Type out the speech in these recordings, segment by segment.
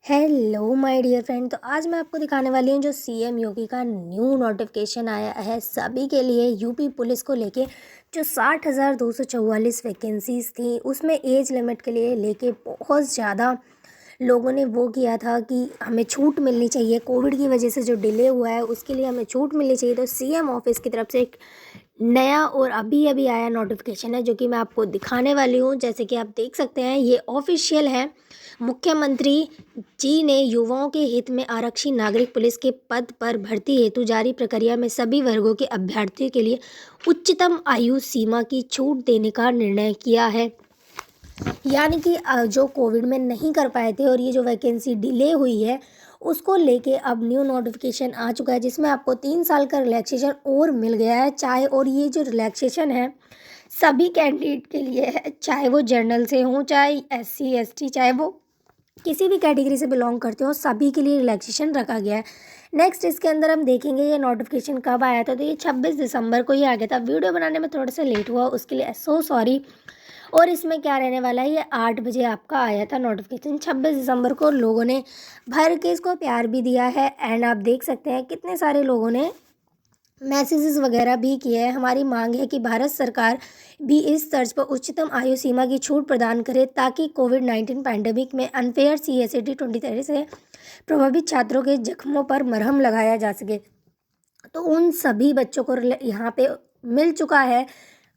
Hello my dear friend. तो आज मैं आपको दिखाने वाली हूँ जो सीएम योगी का न्यू नोटिफिकेशन आया है सभी के लिए यूपी पुलिस को लेके। जो 60,244 वैकेंसीज थी उसमें एज लिमिट के लिए लेके बहुत ज़्यादा लोगों ने वो किया था कि हमें छूट मिलनी चाहिए। कोविड की वजह से जो डिले हुआ है उसके लिए हमें छूट मिलनी चाहिए। तो सीएम ऑफिस की तरफ से एक नया और अभी अभी आया नोटिफिकेशन है जो कि मैं आपको दिखाने वाली हूँ। जैसे कि आप देख सकते हैं ये ऑफिशियल है। मुख्यमंत्री जी ने युवाओं के हित में आरक्षी नागरिक पुलिस के पद पर भर्ती हेतु जारी प्रक्रिया में सभी वर्गों के अभ्यर्थियों के लिए उच्चतम आयु सीमा की छूट देने का निर्णय किया है। यानी कि जो कोविड में नहीं कर पाए थे और ये जो वैकेंसी डिले हुई है उसको लेके अब न्यू नोटिफिकेशन आ चुका है जिसमें आपको 3 साल का रिलैक्सेशन और मिल गया है। चाहे और ये जो रिलैक्सेशन है सभी कैंडिडेट के लिए है, चाहे वो जनरल से हों, चाहे एससी एसटी, चाहे वो किसी भी कैटेगरी से बिलोंग करते हो, सभी के लिए रिलैक्सेशन रखा गया है। नेक्स्ट इसके अंदर हम देखेंगे ये नोटिफिकेशन कब आया था। तो ये 26 दिसंबर को ही आ गया था। वीडियो बनाने में थोड़ा सा लेट हुआ उसके लिए सो सॉरी। और इसमें क्या रहने वाला है, ये 8 बजे आपका आया था नोटिफिकेशन 26 दिसंबर को। लोगों ने भर के इसको प्यार भी दिया है एंड आप देख सकते हैं कितने सारे लोगों ने मैसेजेस वगैरह भी किए हैं। हमारी मांग है कि भारत सरकार भी इस तर्ज पर उच्चतम आयु सीमा की छूट प्रदान करे ताकि कोविड-19 पैंडेमिक में अनफेयर सीएसईटी 2023 से प्रभावित छात्रों के जख्मों पर मरहम लगाया जा सके। तो उन सभी बच्चों को यहाँ पे मिल चुका है।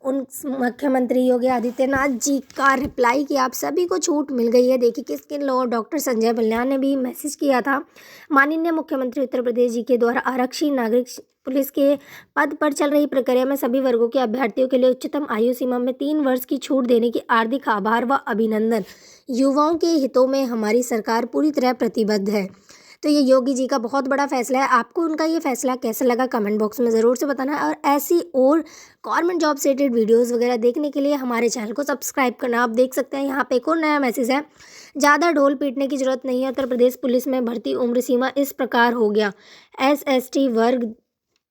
उन मुख्यमंत्री योगी आदित्यनाथ जी का रिप्लाई कि आप सभी को छूट मिल गई है। देखिए किस किन लोगों, डॉक्टर संजय बलियान ने भी मैसेज किया था। माननीय मुख्यमंत्री उत्तर प्रदेश जी के द्वारा आरक्षी नागरिक पुलिस के पद पर चल रही प्रक्रिया में सभी वर्गों के अभ्यर्थियों के लिए उच्चतम आयु सीमा में 3 वर्ष की छूट देने की हार्दिक आभार व अभिनंदन। युवाओं के हितों में हमारी सरकार पूरी तरह प्रतिबद्ध है। तो ये योगी जी का बहुत बड़ा फैसला है। आपको उनका ये फैसला कैसा लगा कमेंट बॉक्स में ज़रूर से बताना है। और ऐसी और गवर्नमेंट जॉब से रिलेटेड वीडियोस वगैरह देखने के लिए हमारे चैनल को सब्सक्राइब करना। आप देख सकते हैं यहाँ पे एक और नया मैसेज है। ज़्यादा ढोल पीटने की जरूरत नहीं है। उत्तर प्रदेश पुलिस में भर्ती उम्र सीमा इस प्रकार हो गया। SST वर्ग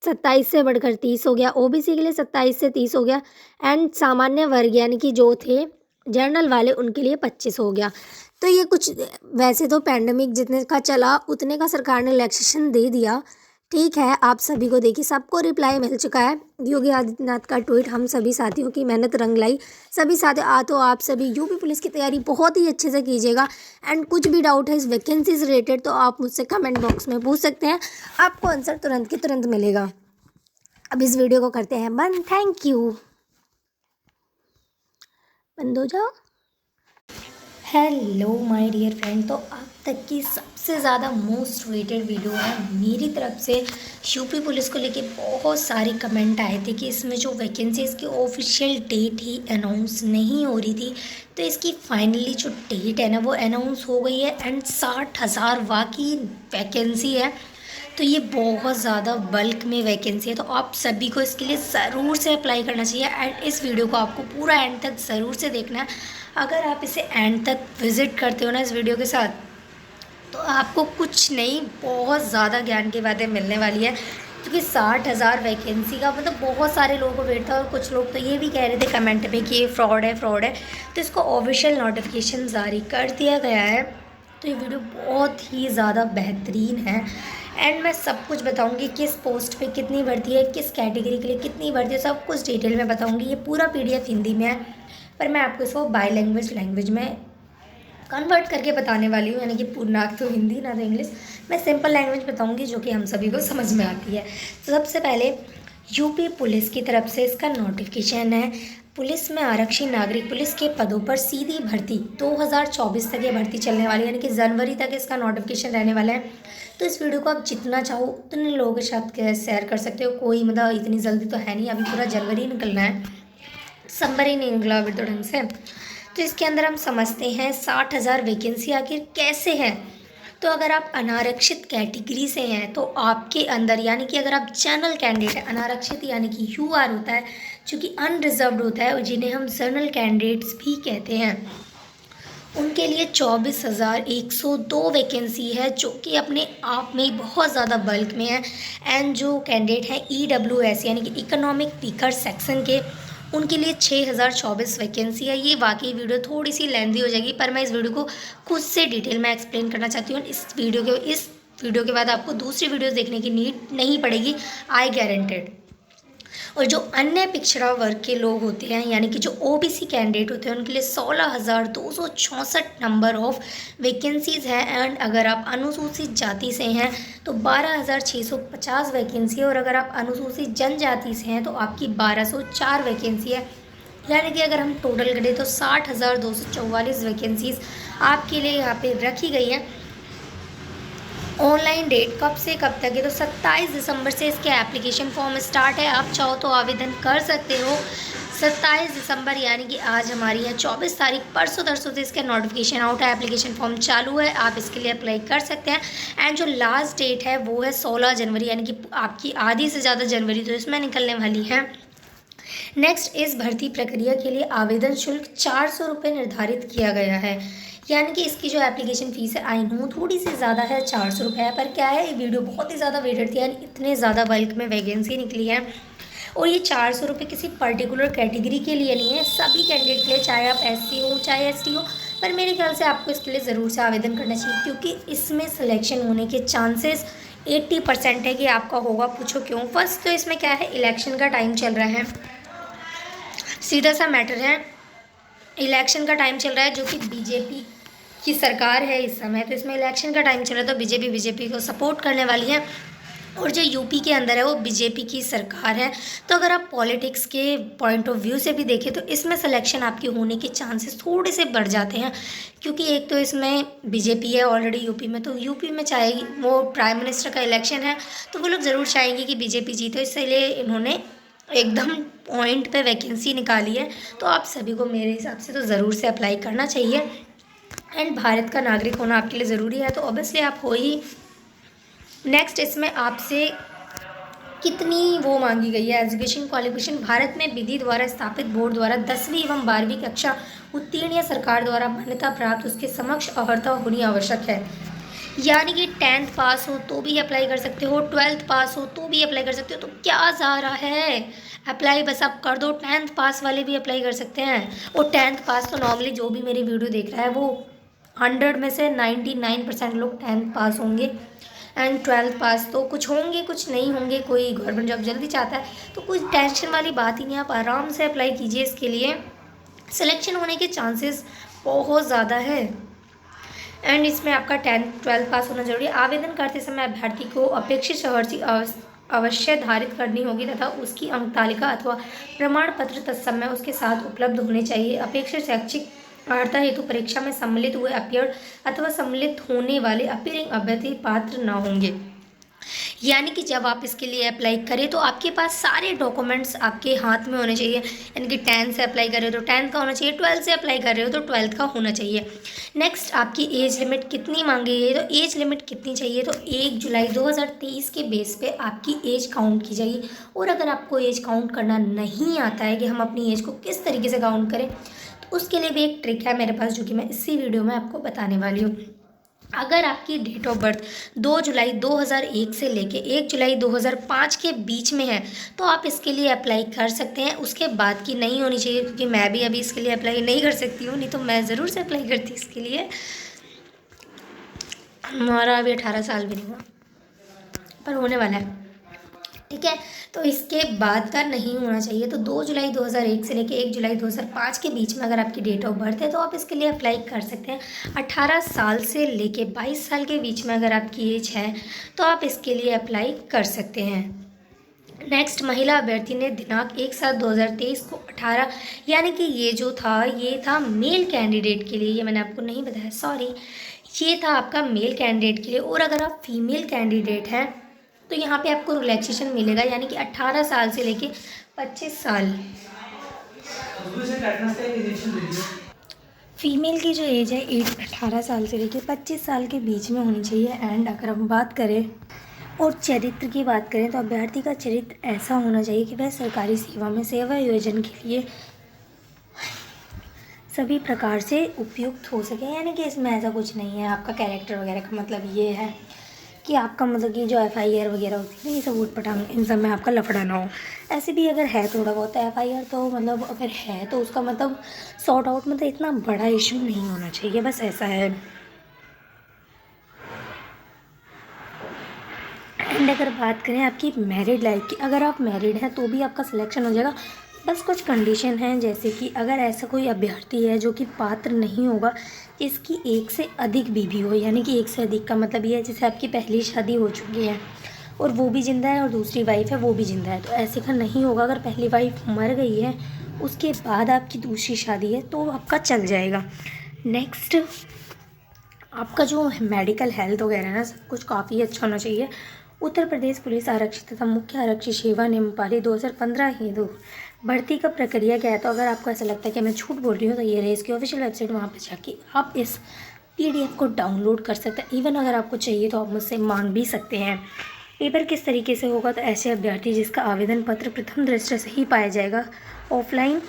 27 से बढ़कर 30 हो गया, OBC के लिए 27 से 30 हो गया एंड सामान्य वर्ग यानी कि जो थे जर्नल वाले उनके लिए 25 हो गया। तो ये कुछ वैसे तो पैंडमिक जितने का चला उतने का सरकार ने रिलैक्सेशन दे दिया। ठीक है, आप सभी को देखिए सबको रिप्लाई मिल चुका है। योगी आदित्यनाथ का ट्वीट हम सभी साथियों की मेहनत रंग लाई। सभी साथी तो आप सभी यूपी पुलिस की तैयारी बहुत ही अच्छे से कीजिएगा एंड कुछ भी डाउट है इस वैकेंसी से रिलेटेड तो आप मुझसे कमेंट बॉक्स में पूछ सकते हैं। आपको आंसर तुरंत की तुरंत मिलेगा। अब इस वीडियो को करते हैं बंद। Thank you. बंद हो जाओ। Hello my dear friend. तो अब तक की सबसे ज़्यादा मोस्ट वेटेड वीडियो है मेरी तरफ से। यूपी पुलिस को लेके बहुत सारे कमेंट आए थे कि इसमें जो वैकेंसीज़ की ऑफिशियल डेट ही अनाउंस नहीं हो रही थी, तो इसकी फाइनली जो डेट है ना वो अनाउंस हो गई है एंड 60,000 वाकई वैकेंसी है। तो ये बहुत ज़्यादा बल्क में वैकेंसी है, तो आप सभी को इसके लिए ज़रूर से अप्लाई करना चाहिए एंड इस वीडियो को आपको पूरा एंड तक ज़रूर से देखना है। अगर आप इसे एंड तक विज़िट करते हो ना इस वीडियो के साथ, तो आपको कुछ नहीं बहुत ज़्यादा ज्ञान की बातें मिलने वाली है। क्योंकि 60,000 वैकेंसी का मतलब बहुत सारे लोगों को वेट था और कुछ लोग तो ये भी कह रहे थे कमेंट में कि ये फ्रॉड है फ्रॉड है। तो इसको ऑफिशियल नोटिफिकेशन जारी कर दिया गया है। तो ये वीडियो बहुत ही ज़्यादा बेहतरीन है एंड मैं सब कुछ बताऊंगी किस पोस्ट पे कितनी भर्ती है, किस कैटेगरी के लिए कितनी भर्ती है, सब कुछ डिटेल में बताऊंगी। ये पूरा PDF हिंदी में है पर मैं आपको इसको बाई लैंग्वेज में कन्वर्ट करके बताने वाली हूँ। यानी कि ना तो हिंदी ना तो इंग्लिश, मैं सिंपल लैंग्वेज बताऊंगी जो कि हम सभी को समझ में आती है। तो सबसे पहले यूपी पुलिस की तरफ से इसका नोटिफिकेशन है। पुलिस में आरक्षी नागरिक पुलिस के पदों पर सीधी भर्ती 2024 तक ये भर्ती चलने वाली है, यानी कि जनवरी तक इसका नोटिफिकेशन रहने वाला है। तो इस वीडियो को आप जितना चाहो उतने लोगों के साथ शेयर कर सकते हो। कोई मतलब इतनी जल्दी तो है नहीं, अभी पूरा जनवरी निकलना है, दिसंबर ही नहीं निकला अभी तो ढंग से। तो इसके अंदर हम समझते हैं 60,000 वैकेंसी आखिर कैसे है। तो अगर आप अनारक्षित कैटेगरी से हैं तो आपके अंदर, यानी कि अगर आप जनरल कैंडिडेट हैं, अनारक्षित यानी कि UR होता है जो कि अनरिजर्व्ड होता है और जिन्हें हम जनरल कैंडिडेट्स भी कहते हैं, उनके लिए 24,102 वैकेंसी है जो कि अपने आप में ही बहुत ज़्यादा बल्क में है। एंड जो कैंडिडेट हैं EWS यानी कि इकोनॉमिक वीकर सेक्शन के, उनके लिए 6024 वैकेंसी है। ये वाकई वीडियो थोड़ी सी लेंथी हो जाएगी, पर मैं इस वीडियो को खुद से डिटेल में एक्सप्लेन करना चाहती हूँ। इस वीडियो के बाद आपको दूसरी वीडियोस देखने की नीड नहीं पड़ेगी, आई गारंटेड। और जो अन्य पिछड़ा वर्ग के लोग होते हैं, यानी कि जो ओबीसी कैंडिडेट होते हैं, उनके लिए 16,264 नंबर ऑफ वैकेंसीज़ हैं। एंड अगर आप अनुसूचित जाति से हैं तो 12,650 वैकेंसी है, और अगर आप अनुसूचित जनजाति से हैं तो आपकी 1,204 वैकेंसी है। यानी कि अगर हम टोटल करें तो 60,244 वैकेंसीज़ आपके लिए यहाँ पे रखी गई हैं। ऑनलाइन डेट कब से कब तक है, तो 27 दिसंबर से इसके एप्लीकेशन फॉर्म स्टार्ट है। आप चाहो तो आवेदन कर सकते हो 27 दिसंबर, यानी कि आज हमारी है 24 तारीख, परसों तरसों से इसका नोटिफिकेशन आउट है, एप्लीकेशन फॉर्म चालू है, आप इसके लिए अप्लाई कर सकते हैं। एंड जो लास्ट डेट है वो है 16 जनवरी, यानी कि आपकी आधी से ज़्यादा जनवरी तो इसमें निकलने वाली है। नेक्स्ट, इस भर्ती प्रक्रिया के लिए आवेदन शुल्क 400 रुपये निर्धारित किया गया है। यानी कि इसकी जो एप्लीकेशन फ़ीस है, आई नो थोड़ी सी ज़्यादा है, 400 रुपये है, पर क्या है, ये वीडियो बहुत ही ज़्यादा वेटेड थी, यानी इतने ज़्यादा बल्क में वैकेंसी निकली है। और ये 400 रुपये किसी पर्टिकुलर कैटेगरी के लिए नहीं है, सभी कैंडिडेट के लिए, चाहे आप SC हो चाहे ST हो। पर मेरे ख्याल से आपको इसके लिए ज़रूर से आवेदन करना चाहिए, क्योंकि इसमें सिलेक्शन होने के चांसेस 80% है कि आपका होगा। पूछो क्यों? फर्स्ट तो इसमें क्या है, इलेक्शन का टाइम चल रहा है, सीधा सा मैटर है, इलेक्शन का टाइम चल रहा है, जो कि बीजेपी की सरकार है इस समय, तो इसमें इलेक्शन का टाइम चल रहा है, तो बीजेपी को सपोर्ट करने वाली है। और जो यूपी के अंदर है वो बीजेपी की सरकार है। तो अगर आप पॉलिटिक्स के पॉइंट ऑफ व्यू से भी देखें तो इसमें सिलेक्शन आपके होने के चांसेस थोड़े से बढ़ जाते हैं, क्योंकि एक तो इसमें बीजेपी है ऑलरेडी यूपी में, तो यूपी में चाहेगी, वो प्राइम मिनिस्टर का इलेक्शन है, तो वो लोग ज़रूर चाहेंगे कि बीजेपी जीते, इसलिए इन्होंने एकदम पॉइंट पे वैकेंसी निकाली है। तो आप सभी को मेरे हिसाब से तो ज़रूर से अप्लाई करना चाहिए। एंड भारत का नागरिक होना आपके लिए ज़रूरी है, तो ऑब्वियसली आप हो ही। नेक्स्ट, इसमें आपसे कितनी वो मांगी गई है, एजुकेशन क्वालिफिकेशन। भारत में विधि द्वारा स्थापित बोर्ड द्वारा 10वीं एवं 12वीं कक्षा उत्तीर्ण या सरकार द्वारा मान्यता प्राप्त उसके समक्ष अर्हता होनी आवश्यक है। यानी कि 10th पास हो तो भी अप्लाई कर सकते हो, 12th पास हो तो भी अप्लाई कर सकते हो, तो क्या जा रहा है, अप्लाई बस आप कर दो। 10th पास वाले भी अप्लाई कर सकते हैं, और 10th पास तो नॉर्मली जो भी मेरी वीडियो देख रहा है वो 100 में से 99% लोग 10th पास होंगे। एंड 12th पास तो कुछ होंगे कुछ नहीं होंगे, कोई गवर्नमेंट जॉब जल्दी चाहता है, तो कुछ टेंशन वाली बात ही नहीं, आप आराम से अप्लाई कीजिए, इसके लिए सिलेक्शन होने के चांसेस बहुत ज़्यादा है। एंड इसमें आपका 10th-12th पास होना जरूरी है। आवेदन करते समय अभ्यर्थी को अपेक्षित शहर अवश्य धारित करनी होगी तथा उसकी अंक तालिका अथवा प्रमाण पत्र तत्समय उसके साथ उपलब्ध होने चाहिए। अपेक्षित शैक्षिक अर्हता हेतु परीक्षा में सम्मिलित हुए अपियर अथवा सम्मिलित होने वाले अपीयरिंग अभ्यर्थी पात्र न होंगे। यानी कि जब आप इसके लिए अप्लाई करें तो आपके पास सारे डॉक्यूमेंट्स आपके हाथ में होने चाहिए। यानी कि 10th से अप्लाई कर रहे हो तो 10th का होना चाहिए, 12th से अप्लाई कर रहे हो तो 12th का होना चाहिए। नेक्स्ट, आपकी एज लिमिट कितनी मांगी गई है, तो एज लिमिट कितनी चाहिए, तो 1 जुलाई 2023 के बेस पे आपकी एज काउंट की जाएगी। और अगर आपको एज काउंट करना नहीं आता है कि हम अपनी एज को किस तरीके से काउंट करें, तो उसके लिए भी एक ट्रिक है मेरे पास, जो कि मैं इसी वीडियो में आपको बताने वाली हूँ। अगर आपकी डेट ऑफ बर्थ 2 जुलाई 2001 से लेके 1 जुलाई 2005 के बीच में है तो आप इसके लिए अप्लाई कर सकते हैं, उसके बाद की नहीं होनी चाहिए, क्योंकि मैं भी अभी इसके लिए अप्लाई नहीं कर सकती हूँ, नहीं तो मैं ज़रूर से अप्लाई करती इसके लिए। हमारा अभी 18 साल भी नहीं हुआ, पर होने वाला है, ठीक है। तो इसके बाद का नहीं होना चाहिए। तो 2 जुलाई 2001 से लेके 1 जुलाई 2005 के बीच में अगर आपकी डेट ऑफ बर्थ है तो आप इसके लिए अप्लाई कर सकते हैं। 18 साल से लेके 22 साल के बीच में अगर आपकी एज है तो आप इसके लिए अप्लाई कर सकते हैं। नेक्स्ट, महिला अभ्यर्थी ने दिनांक 1/7/2023 को 18, यानी कि ये था मेल कैंडिडेट के लिए, ये मैंने आपको नहीं बताया, सॉरी, ये था आपका मेल कैंडिडेट के लिए। और अगर आप फीमेल कैंडिडेट हैं तो यहाँ पे आपको रिलैक्सेशन मिलेगा, यानी कि 18 साल से लेके 25 साल। फीमेल की जो एज है 18 साल से लेके 25 साल के बीच में होनी चाहिए। एंड अगर हम बात करें और चरित्र की बात करें तो अभ्यर्थी का चरित्र ऐसा होना चाहिए कि वह सरकारी सेवा में सेवा योजन के लिए सभी प्रकार से उपयुक्त हो सके। यानी कि इसमें ऐसा कुछ नहीं है आपका कैरेक्टर वगैरह का मतलब ये है। कि आपका मतलब कि जो FIR वगैरह होती है ना, ये सब ऊट-पटांग, इन सब में आपका लफड़ा ना हो। ऐसे भी अगर है थोड़ा बहुत FIR, तो मतलब अगर है तो उसका मतलब सॉर्ट आउट, मतलब इतना बड़ा इशू नहीं होना चाहिए, बस ऐसा है। एंड अगर बात करें आपकी मैरिड लाइफ की, अगर आप मैरिड हैं तो भी आपका सिलेक्शन हो जाएगा। बस कुछ कंडीशन हैं, जैसे कि अगर ऐसा कोई अभ्यर्थी है जो कि पात्र नहीं होगा, इसकी एक से अधिक बीवी हो, यानी कि एक से अधिक का मतलब ये है जैसे आपकी पहली शादी हो चुकी है और वो भी ज़िंदा है और दूसरी वाइफ है वो भी ज़िंदा है, तो ऐसे का नहीं होगा। अगर पहली वाइफ मर गई है उसके बाद आपकी दूसरी शादी है तो आपका चल जाएगा। नेक्स्ट, आपका जो मेडिकल हेल्थ वगैरह है ना, सब कुछ काफ़ी अच्छा होना चाहिए। उत्तर प्रदेश पुलिस आरक्षी तथा मुख्य आरक्षी सेवा नियमावली 2015 हेतु भर्ती का प्रक्रिया क्या है। तो अगर आपको ऐसा लगता है कि मैं झूठ बोल रही हूँ, तो ये रही इसकी ऑफिशियल वेबसाइट, वहाँ पर जाके आप इस PDF को डाउनलोड कर सकते हैं। इवन अगर आपको चाहिए तो आप मुझसे मांग भी सकते हैं। पेपर किस तरीके से होगा, तो ऐसे अभ्यर्थी जिसका आवेदन पत्र प्रथम दृष्टया से ही पाया जाएगा, ऑफलाइन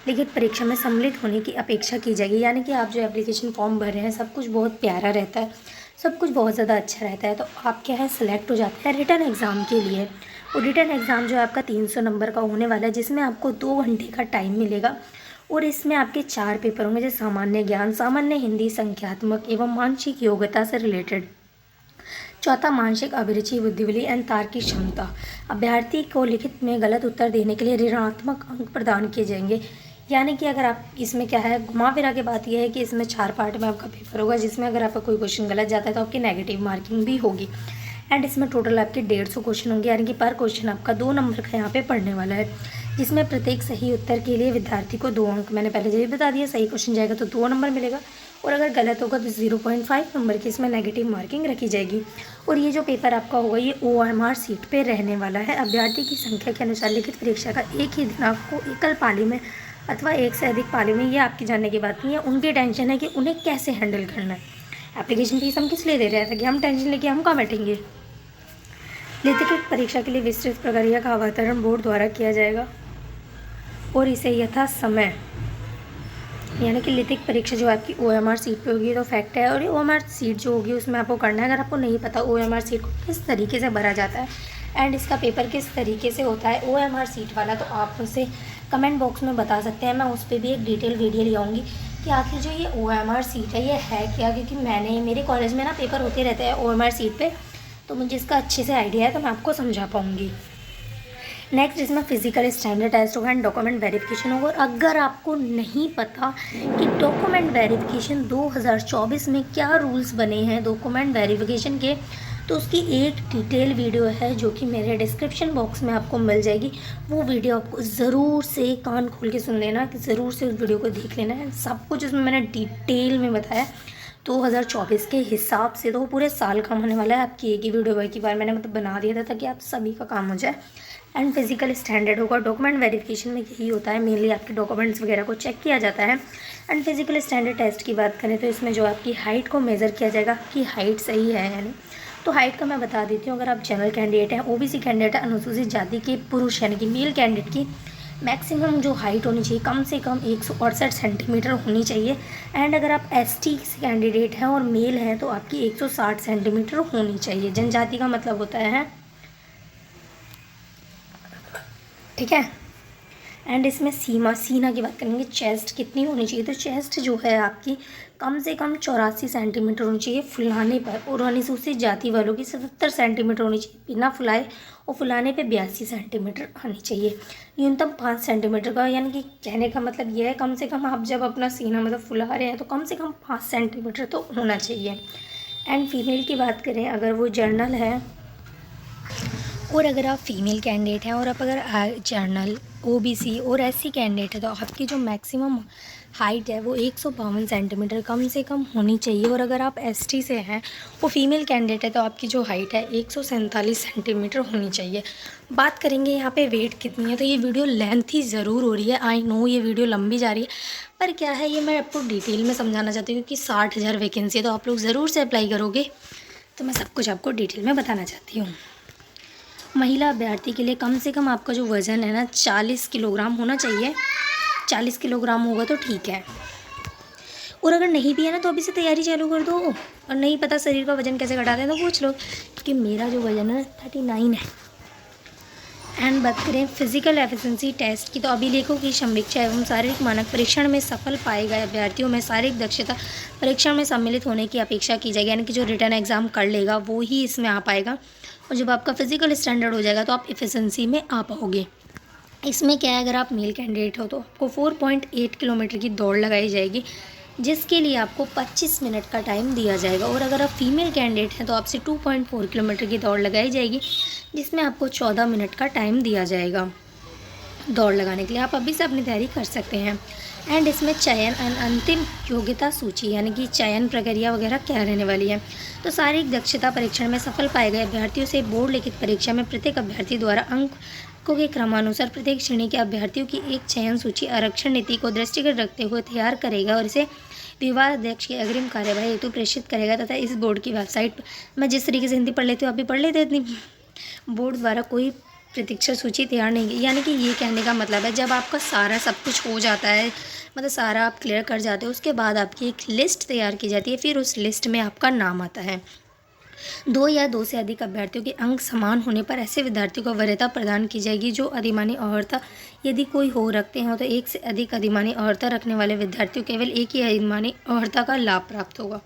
लिखित परीक्षा में सम्मिलित होने की अपेक्षा की जाएगी। यानी कि आप जो एप्लीकेशन फॉर्म भर रहे हैं, सब कुछ बहुत प्यारा रहता है, सब कुछ बहुत ज़्यादा अच्छा रहता है, तो आप क्या है सिलेक्ट हो जाते हैं रिटर्न एग्ज़ाम के लिए। और रिटर्न एग्ज़ाम जो है आपका 300 नंबर का होने वाला है, जिसमें आपको 2 घंटे का टाइम मिलेगा। और इसमें आपके 4 पेपर होंगे, जैसे सामान्य ज्ञान, सामान्य हिंदी, संख्यात्मक एवं मानसिक योग्यता से रिलेटेड। चौथा, मानसिक अभिरुचि, बुद्धिबली एंड तार्किक क्षमता। अभ्यर्थी को लिखित में गलत उत्तर देने के लिए ऋणात्मक अंक प्रदान किए जाएंगे। यानी कि अगर आप इसमें क्या है, घुमा फिरा के बात यह है कि इसमें 4 पार्ट में आपका पेपर होगा, जिसमें अगर आपका कोई क्वेश्चन गलत जाता है तो आपकी नेगेटिव मार्किंग भी होगी। एंड इसमें टोटल आपके 150 क्वेश्चन होंगे, यानी कि पर क्वेश्चन आपका 2 नंबर का यहाँ पे पढ़ने वाला है, जिसमें प्रत्येक सही उत्तर के लिए विद्यार्थी को 2 अंक, मैंने पहले ये बता दिया, सही क्वेश्चन जाएगा तो 2 नंबर मिलेगा, और अगर गलत होगा तो 0.5 नंबर की इसमें नेगेटिव मार्किंग रखी जाएगी। और ये जो पेपर आपका होगा ये OMR सीट पे रहने वाला है। अभ्यर्थी की संख्या के अनुसार लिखित परीक्षा का एक ही दिन आपको एकल पाली में अथवा एक से अधिक पाली में, ये आपकी जानने की बात नहीं है, उनकी टेंशन है कि उन्हें कैसे हैंडल करना है। एप्लीकेशन फीस हम किस लिए दे रहे हैं, कि हम टेंशन लेके हम कहाँ बैठेंगे। लिखित परीक्षा के लिए विस्तृत प्रक्रिया का अवतरण बोर्ड द्वारा किया जाएगा और इसे यथा समय, यानी कि लिखित परीक्षा जो आपकी OMR सीट पे होगी तो फैक्ट है। और ये OMR सीट जो होगी उसमें आपको करना है, अगर आपको नहीं पता OMR सीट को किस तरीके से भरा जाता है एंड इसका पेपर किस तरीके से होता है OMR सीट वाला, तो आप मुझसे कमेंट बॉक्स में बता सकते हैं। मैं उस पर भी एक डिटेल वीडियो ले आऊँगी कि आखिर जो ये OMR सीट है ये है क्या, क्योंकि मेरे कॉलेज में ना पेपर होते रहते हैं OMR सीट पर, तो मुझे इसका अच्छे से आइडिया है, तो मैं आपको समझा पाऊँगी। नेक्स्ट, इसमें फिजिकल स्टैंडर्ड टेस्ट होगा एंड डॉक्यूमेंट वेरिफिकेशन होगा। और अगर आपको नहीं पता कि डॉक्यूमेंट वेरिफिकेशन 2024 में क्या रूल्स बने हैं डॉक्यूमेंट वेरिफिकेशन के, तो उसकी एक डिटेल वीडियो है जो कि मेरे डिस्क्रिप्शन बॉक्स में आपको मिल जाएगी। वो वीडियो आपको ज़रूर से कान खोल के सुन लेना, कि ज़रूर से उस वीडियो को देख लेना है। सब कुछ उसमें मैंने डिटेल में बताया 2024 के हिसाब से, तो वो पूरे साल काम होने वाला है। आपकी एक ही वीडियो एक ही बार मैंने मतलब बना दिया था ताकि आप सभी का काम हो जाए। एंड फिजिकल स्टैंडर्ड होगा, डॉक्यूमेंट वेरिफिकेशन में यही होता है, मेनली आपके डॉक्यूमेंट्स वगैरह को चेक किया जाता है। एंड फिजिकल स्टैंडर्ड टेस्ट की बात करें तो इसमें जो आपकी हाइट को मेज़र किया जाएगा कि हाइट सही है यानी, तो हाइट का मैं बता देती हूँ। अगर आप जनरल कैंडिडेट हैं, OBC कैंडिडेट है, अनुसूचित जाति के पुरुष यानी कि मेल कैंडिडेट की मैक्सिमम जो हाइट होनी चाहिए कम से कम 168 सेंटीमीटर होनी चाहिए। एंड अगर आप ST कैंडिडेट हैं और मेल हैं तो आपकी 160 सेंटीमीटर होनी चाहिए। जनजाति का मतलब होता है, ठीक है। एंड इसमें सीना की बात करेंगे, चेस्ट कितनी होनी चाहिए, तो चेस्ट जो है आपकी कम से कम 84 सेंटीमीटर होनी चाहिए फुलाने पर, और अनुसूचित जाति वालों की 77 सेंटीमीटर होनी चाहिए बिना फुलाए, और फुलाने पे 82 सेंटीमीटर आनी चाहिए। न्यूनतम 5 सेंटीमीटर का, यानी कि कहने का मतलब यह है कम से कम आप जब अपना सीना मतलब फुला रहे हैं तो कम से कम 5 सेंटीमीटर तो होना चाहिए। एंड फीमेल की बात करें, अगर वो जर्नल है और अगर आप फीमेल कैंडिडेट हैं और आप अगर जर्नल OBC और SC कैंडिडेट है तो आपकी जो मैक्सिमम हाइट है वो 152 सेंटीमीटर कम से कम होनी चाहिए। और अगर आप ST से हैं वो फीमेल कैंडिडेट है तो आपकी जो हाइट है 147 सेंटीमीटर होनी चाहिए। बात करेंगे यहाँ पे वेट कितनी है, तो ये वीडियो लेंथी ज़रूर हो रही है, आई नो ये वीडियो लंबी जा रही है, पर क्या है ये मैं आपको डिटेल में समझाना चाहती हूँ कि 60,000 वैकेंसी है तो आप लोग ज़रूर से अप्लाई करोगे, तो मैं सब कुछ आपको डिटेल में बताना चाहती हूँ। महिला अभ्यर्थी के लिए कम से कम आपका जो वज़न है ना 40 किलोग्राम होना चाहिए। 40 किलोग्राम होगा तो ठीक है, और अगर नहीं भी है ना तो अभी से तैयारी चालू कर दो। और नहीं पता शरीर का वज़न कैसे घटाते हैं तो पूछ लो, क्योंकि मेरा जो वज़न है 39 है। एंड बात करें फिजिकल एफिशिएंसी टेस्ट की, तो अभिलेखों की समीक्षा एवं शारीरिक मानक परीक्षण में सफल पाए गए अभ्यर्थियों में शारीरिक दक्षता परीक्षण में सम्मिलित होने की अपेक्षा की जाएगी, यानी कि जो रिटर्न एग्जाम कर लेगा वो ही इसमें आ पाएगा। और जब आपका फिजिकल स्टैंडर्ड हो जाएगा तो आप एफिशिएंसी में आ पाओगे। इसमें क्या है, अगर आप मेल कैंडिडेट हो तो आपको 4.8 किलोमीटर की दौड़ लगाई जाएगी, जिसके लिए आपको 25 मिनट का टाइम दिया जाएगा। और अगर आप फीमेल कैंडिडेट हैं तो आपसे 2.4 किलोमीटर की दौड़ लगाई जाएगी, जिसमें आपको 14 मिनट का टाइम दिया जाएगा दौड़ लगाने के लिए। आप अभी से अपनी तैयारी कर सकते हैं। एंड इसमें चयन एंड अंतिम योग्यता सूची, यानी कि चयन प्रक्रिया वगैरह क्या रहने वाली है। तो शारीरिक दक्षता परीक्षण में सफल पाए गए अभ्यर्थियों से बोर्ड लिखित परीक्षा में प्रत्येक अभ्यर्थी द्वारा अंकों के क्रमानुसार प्रत्येक श्रेणी के अभ्यर्थियों की एक चयन सूची आरक्षण नीति को दृष्टिगत रखते हुए तैयार करेगा और इसे विभाग अध्यक्ष की अग्रिम कार्यवाही हेतु प्रेषित करेगा तथा इस बोर्ड की वेबसाइट पर, मैं जिस तरीके से हिंदी पढ़ लेती हूँ आप भी पढ़ लेते इतनी, बोर्ड द्वारा कोई प्रतीक्षा सूची तैयार नहीं की, यानी कि ये कहने का मतलब है जब आपका सारा सब कुछ हो जाता है, मतलब सारा आप क्लियर कर जाते हो, उसके बाद आपकी एक लिस्ट तैयार की जाती है, फिर उस लिस्ट में आपका नाम आता है। 2 या 2 से अधिक अभ्यर्थियों के अंक समान होने पर ऐसे विद्यार्थियों को वरीयता प्रदान की जाएगी जो अधिमानी अर्हता यदि कोई हो रखते हो तो 1 से अधिक अधिमानी अर्हता रखने वाले विद्यार्थियों केवल एक ही अधिमानी अर्हता का लाभ प्राप्त होगा।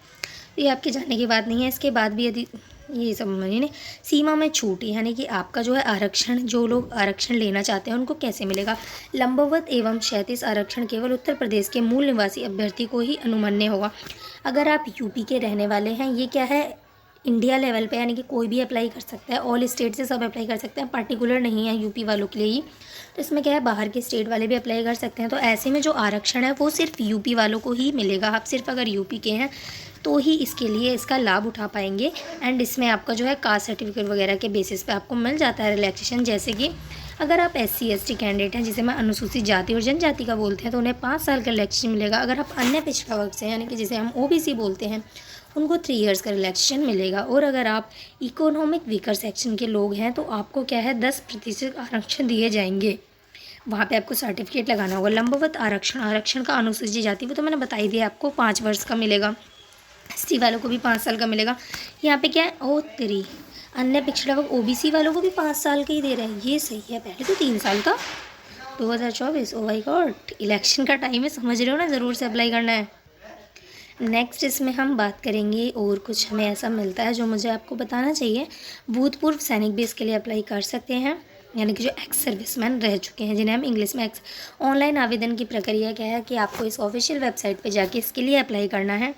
ये आपके जानने की बात नहीं है। इसके बाद भी यदि ये समझिए नहीं, सीमा में छूट, यानी कि आपका जो है आरक्षण, जो लोग आरक्षण लेना चाहते हैं उनको कैसे मिलेगा। लंबवत एवं क्षैतिज आरक्षण केवल उत्तर प्रदेश के मूल निवासी अभ्यर्थी को ही अनुमन्य होगा। अगर आप यूपी के रहने वाले हैं, ये क्या है इंडिया लेवल पे, यानी कि कोई भी अप्लाई कर सकता है, ऑल स्टेट से सब अप्लाई कर सकते हैं, पर्टिकुलर नहीं है यूपी वालों के लिए ही। तो इसमें क्या है बाहर के स्टेट वाले भी अप्लाई कर सकते हैं। तो ऐसे में जो आरक्षण है वो सिर्फ यूपी वालों को ही मिलेगा। आप सिर्फ अगर यूपी के हैं तो ही इसके लिए इसका लाभ उठा पाएंगे। एंड इसमें आपका जो है कास्ट सर्टिफिकेट वगैरह के बेसिस पे आपको मिल जाता है रिलैक्सेशन। जैसे कि अगर आप SC ST कैंडिडेट हैं, जिसे मैं अनुसूचित जाति और जनजाति का बोलते हैं, तो उन्हें 5 साल का रिलैक्सेशन मिलेगा। अगर आप अन्य पिछड़ा वर्ग से, यानी कि जिसे हम OBC बोलते हैं, उनको 3 इयर्स का रिलैक्सेशन मिलेगा। और अगर आप इकोनॉमिक वीकर सेक्शन के लोग हैं तो आपको क्या है 10% आरक्षण दिए जाएंगे। वहाँ पे आपको सर्टिफिकेट लगाना होगा। लंबवत आरक्षण का अनुसूचित जाति वो तो मैंने बता ही दिया, आपको 5 वर्ष का मिलेगा। ST वालों को भी 5 साल का मिलेगा। यहाँ पे क्या है ओ तेरी अन्य पिछड़ा वर्ग OBC वालों को भी 5 साल का ही दे रहे हैं, ये सही है। पहले तो 3 साल था 2024। ओ माय गॉड, इलेक्शन का टाइम है, समझ रहे हो ना, ज़रूर से अप्लाई करना है। नेक्स्ट इसमें हम बात करेंगे और कुछ हमें ऐसा मिलता है जो मुझे आपको बताना चाहिए। भूतपूर्व सैनिक भी इसके लिए अप्लाई कर सकते हैं, यानी कि जो एक्स सर्विसमैन रह चुके हैं, जिन्हें हम इंग्लिश में एक्स। ऑनलाइन आवेदन की प्रक्रिया क्या है कि आपको इस ऑफिशियल वेबसाइट पे जाके इसके लिए अप्लाई करना है।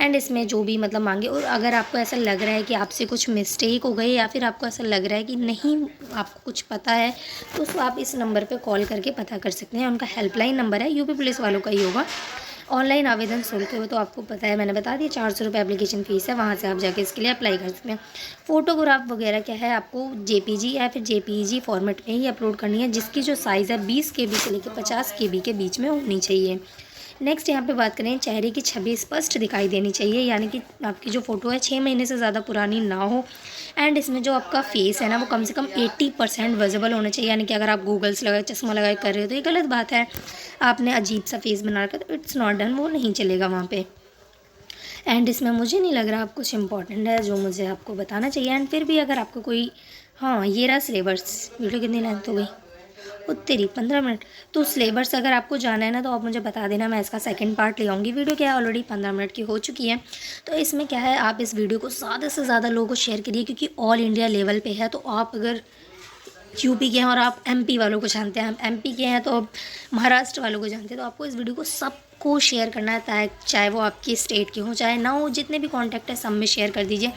एंड इसमें जो भी मतलब मांगे, और अगर आपको ऐसा लग रहा है कि आपसे कुछ मिस्टेक हो गई या फिर आपको ऐसा लग रहा है कि नहीं आपको कुछ पता है, तो आप इस नंबर पर कॉल करके पता कर सकते हैं। उनका हेल्पलाइन नंबर है, यूपी पुलिस वालों का ही होगा। ऑनलाइन आवेदन शुल्क हो तो आपको पता है, मैंने बता दिया 400 रुपये एप्लीकेशन फ़ीस है, वहाँ से आप जाके इसके लिए अप्लाई कर सकते हैं। फ़ोटोग्राफ वगैरह क्या है आपको JPG या फिर JPEG फॉर्मेट में ही अपलोड करनी है, जिसकी जो साइज़ है 20 KB से लेकर 50 KB के बीच में होनी चाहिए। नेक्स्ट यहाँ पे बात करें, चेहरे की छवि स्पष्ट दिखाई देनी चाहिए, यानी कि आपकी जो फ़ोटो है 6 महीने से ज़्यादा पुरानी ना हो। एंड इसमें जो आपका फेस है ना वो कम से कम 80% विजिबल होना चाहिए, यानी कि अगर आप गूगल्स लगाए चश्मा लगाए कर रहे हो तो ये गलत बात है। आपने अजीब सा फेस बना रखा तो इट्स नॉट डन, वो नहीं चलेगा वहाँ पे। एंड इसमें मुझे नहीं लग रहा आप कुछ इंपॉर्टेंट है जो मुझे आपको बताना चाहिए। एंड फिर भी अगर आपको कोई, हाँ ये रहा सिलेबस। वीडियो कितनी लेंथ हो गई, उत्तरी 15 मिनट। तो सिलेबस अगर आपको जाना है ना तो आप मुझे बता देना, मैं इसका सेकंड पार्ट ले आऊँगी। वीडियो क्या है ऑलरेडी 15 मिनट की हो चुकी है। तो इसमें क्या है, आप इस वीडियो को ज़्यादा से ज़्यादा लोगों को शेयर करिए, क्योंकि ऑल इंडिया लेवल पे है। तो आप अगर यूपी के हैं और आप MP वालों को जानते हैं, हम MP के हैं तो आप महाराष्ट्र वालों को जानते हैं, तो आपको इस वीडियो को सबको शेयर करना है, चाहे वो आपकी स्टेट के हों चाहे ना हो, जितने भी कॉन्टैक्ट है सब में शेयर कर दीजिए।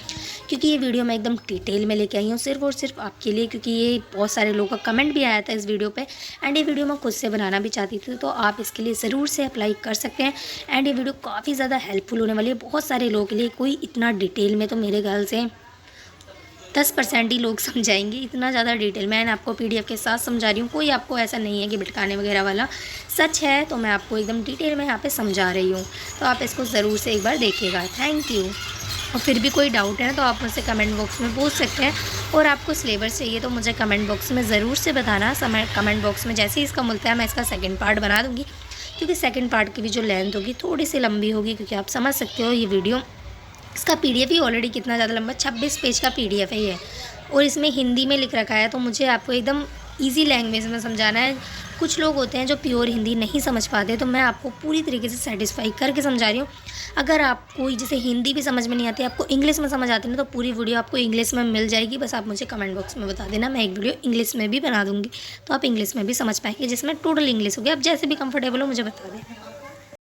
क्योंकि ये वीडियो मैं एकदम डिटेल में लेके आई हूँ सिर्फ और सिर्फ आपके लिए, क्योंकि ये बहुत सारे लोगों का कमेंट भी आया था इस वीडियो पे। एंड ये वीडियो मैं खुद से बनाना भी चाहती थी, तो आप इसके लिए ज़रूर से अप्लाई कर सकते हैं। एंड ये वीडियो काफ़ी ज़्यादा हेल्पफुल होने वाली है बहुत सारे लोगों के लिए। कोई इतना डिटेल में तो मेरे ख्याल से 10% ही लोग समझाएंगे, इतना ज़्यादा डिटेल मैं आपको PDF के साथ समझा रही हूँ। कोई आपको ऐसा नहीं है कि भटकाने वगैरह वाला, सच है तो मैं आपको एकदम डिटेल में यहाँ पे समझा रही हूँ। तो आप इसको ज़रूर से एक बार देखिएगा। Thank you. और फिर भी कोई डाउट है तो आप मुझसे कमेंट बॉक्स में पूछ सकते हैं। और आपको सिलेबस चाहिए तो मुझे कमेंट बॉक्स में ज़रूर से बताना। कमेंट बॉक्स में जैसे ही इसका मिलता है मैं इसका सेकेंड पार्ट बना दूँगी, क्योंकि सेकेंड पार्ट की भी जो लेंथ होगी थोड़ी सी लंबी होगी, क्योंकि आप समझ सकते हो ये वीडियो इसका पीडीएफ ही ऑलरेडी कितना ज़्यादा लंबा 26 पेज का पीडीएफ है ये, और इसमें हिंदी में लिख रखा है, तो मुझे आपको एकदम ईज़ी लैंग्वेज में समझाना है। कुछ लोग होते हैं जो प्योर हिंदी नहीं समझ पाते, तो मैं आपको पूरी तरीके से सेटिस्फाई करके समझा रही हूँ। अगर आपको जैसे हिंदी भी समझ में नहीं आती, आपको इंग्लिश में समझ आती है ना, तो पूरी वीडियो आपको इंग्लिश में मिल जाएगी। बस आप मुझे कमेंट बॉक्स में बता देना, मैं एक वीडियो इंग्लिश में भी बना दूँगी, तो आप इंग्लिश में भी समझ पाएंगे, जिसमें टोटल इंग्लिश हो गया। आप जैसे भी कंफर्टेबल हो मुझे बता देना।